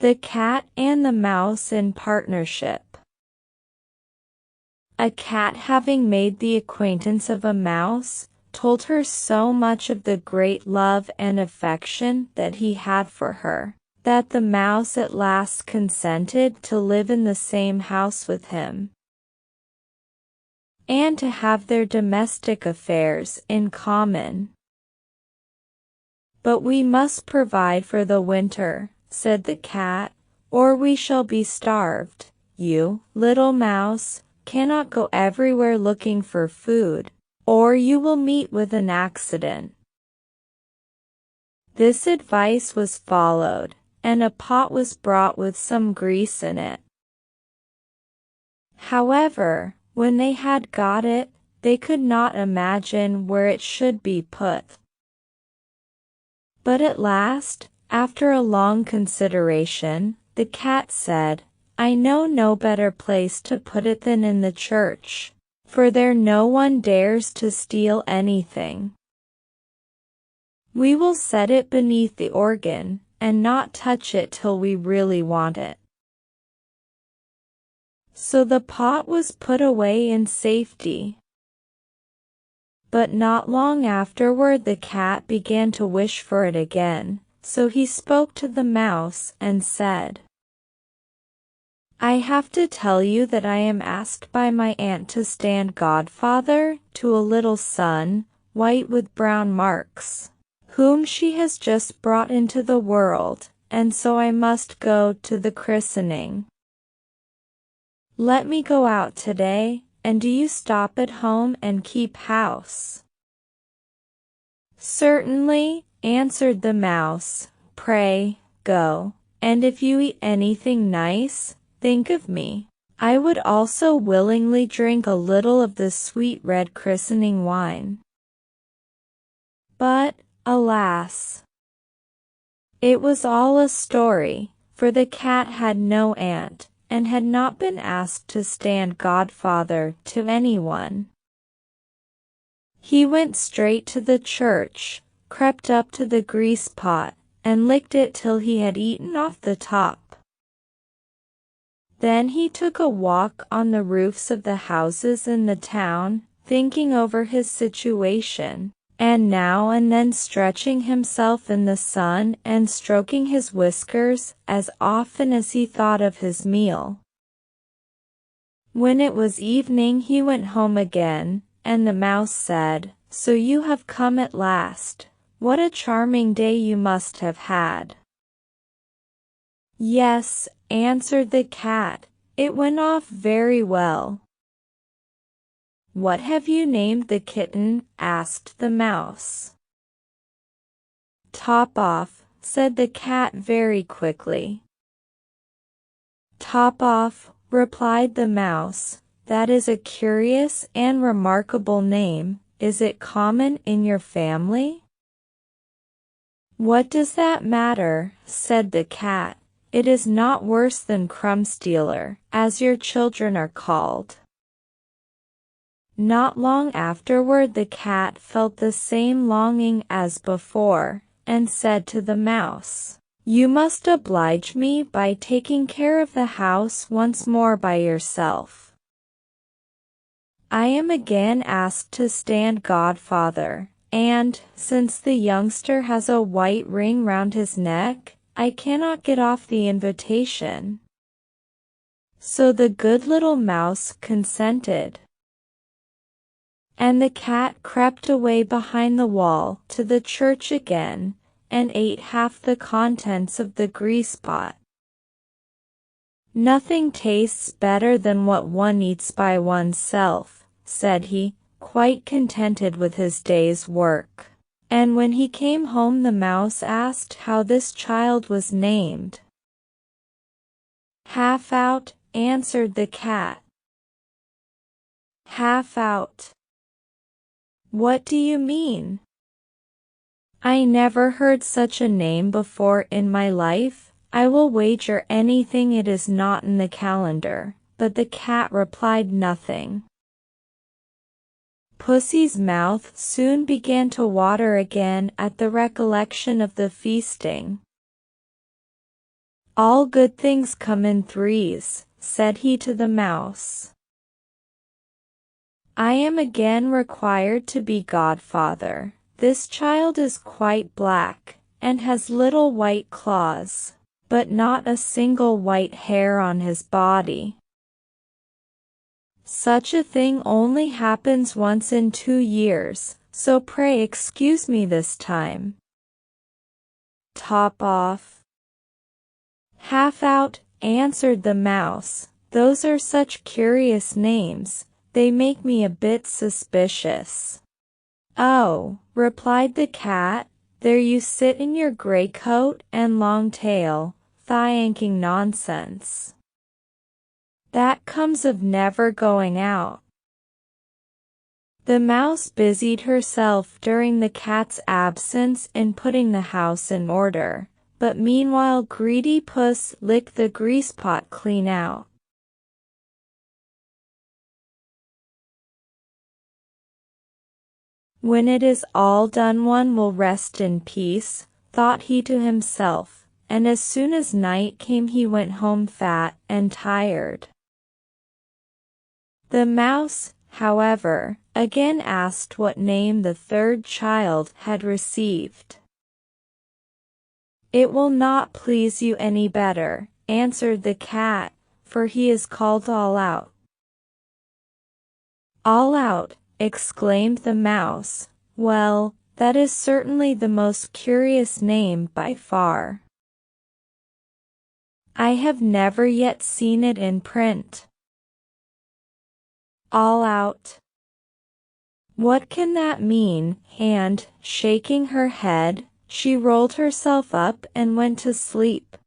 The Cat and the Mouse in Partnership. A cat, having made the acquaintance of a mouse, told her so much of the great love and affection that he had for her, that the mouse at last consented to live in the same house with him, and to have their domestic affairs in common. "But we must provide for the winter," said the cat, "or we shall be starved. You, little mouse, cannot go everywhere looking for food, or you will meet with an accident." This advice was followed, and a pot was brought with some grease in it. However, when they had got it, they could not imagine where it should be put. But at last, after a long consideration, the cat said, "I know no better place to put it than in the church, for there no one dares to steal anything. We will set it beneath the organ, and not touch it till we really want it." So the pot was put away in safety. But not long afterward the cat began to wish for it again, so he spoke to the mouse and said, "I have to tell you that I am asked by my aunt to stand godfather to a little son, white with brown marks, whom she has just brought into the world, and so I must go to the christening. Let me go out today, and do you stop at home and keep house." "Certainly," answered the mouse, "pray, go, and if you eat anything nice, think of me. I would also willingly drink a little of the sweet red christening wine." But, alas! It was all a story, for the cat had no aunt, and had not been asked to stand godfather to anyone. He went straight to the church, crept up to the grease pot, and licked it till he had eaten off the top. Then he took a walk on the roofs of the houses in the town, thinking over his situation, and now and then stretching himself in the sun and stroking his whiskers as often as he thought of his meal. When it was evening he went home again, and the mouse said, "So you have come at last. What a charming day you must have had." "Yes," answered the cat, "it went off very well." "What have you named the kitten?" asked the mouse. "Top Off," said the cat very quickly. "Top Off," replied the mouse, "that is a curious and remarkable name. Is it common in your family?" "What does that matter?" said the cat. "It is not worse than Crumb Stealer, as your children are called." Not long afterward the cat felt the same longing as before, and said to the mouse, "You must oblige me by taking care of the house once more by yourself. I am again asked to stand godfather, and, since the youngster has a white ring round his neck, I cannot get off the invitation." So the good little mouse consented, and the cat crept away behind the wall to the church again, and ate half the contents of the grease pot. "Nothing tastes better than what one eats by oneself," said he, quite contented with his day's work. And when he came home the mouse asked how this child was named. "Half Out," answered the cat. "Half Out? What do you mean? I never heard such a name before in my life. I will wager anything it is not in the calendar." But the cat replied nothing. Pussy's mouth soon began to water again at the recollection of the feasting. All good things come in threes, said he to the mouse. I am again required to be godfather. This child is quite black, and has little white claws, but not a single white hair on his body. Such a thing only happens once in 2 years, so pray excuse me this time. Top off. Half out, answered the mouse. Those are such curious names, they make me a bit suspicious. Oh, replied the cat, there you sit in your gray coat and long tail, thigh-aching nonsense. That comes of never going out. The mouse busied herself during the cat's absence in putting the house in order, but meanwhile greedy puss licked the grease pot clean out. When it is all done one will rest in peace, thought he to himself, and as soon as night came he went home fat and tired. The mouse, however, again asked what name the third child had received. It will not please you any better, answered the cat, for he is called All Out. All Out, exclaimed the mouse, well, that is certainly the most curious name by far. I have never yet seen it in print. All out. What can that mean? And, shaking her head, she rolled herself up and went to sleep.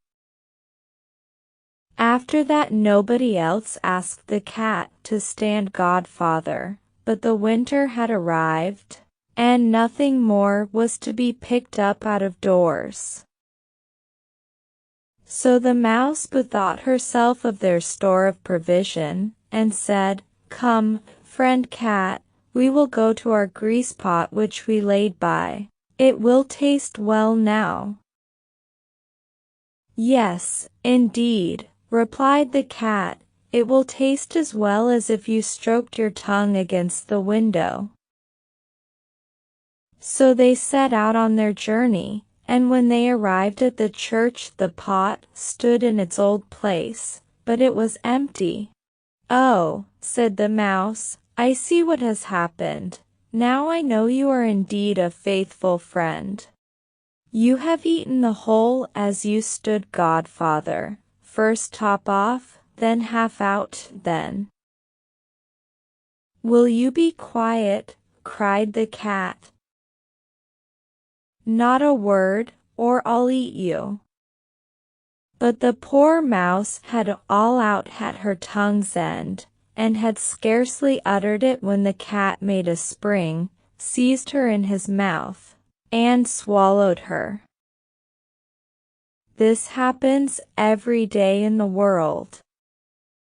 After that nobody else asked the cat to stand godfather, but the winter had arrived, and nothing more was to be picked up out of doors. So the mouse bethought herself of their store of provision, and said, Come, friend cat, we will go to our grease pot which we laid by. It will taste well now. Yes, indeed, replied the cat, it will taste as well as if you stroked your tongue against the window. So they set out on their journey, and when they arrived at the church the pot stood in its old place, but it was empty. Oh, said the mouse, I see what has happened. Now I know you are indeed a faithful friend. You have eaten the whole as you stood godfather, first top off, then half out, then. Will you be quiet? Cried the cat. Not a word, or I'll eat you. But the poor mouse had all out at her tongue's end, and had scarcely uttered it when the cat made a spring, seized her in his mouth, and swallowed her. This happens every day in the world.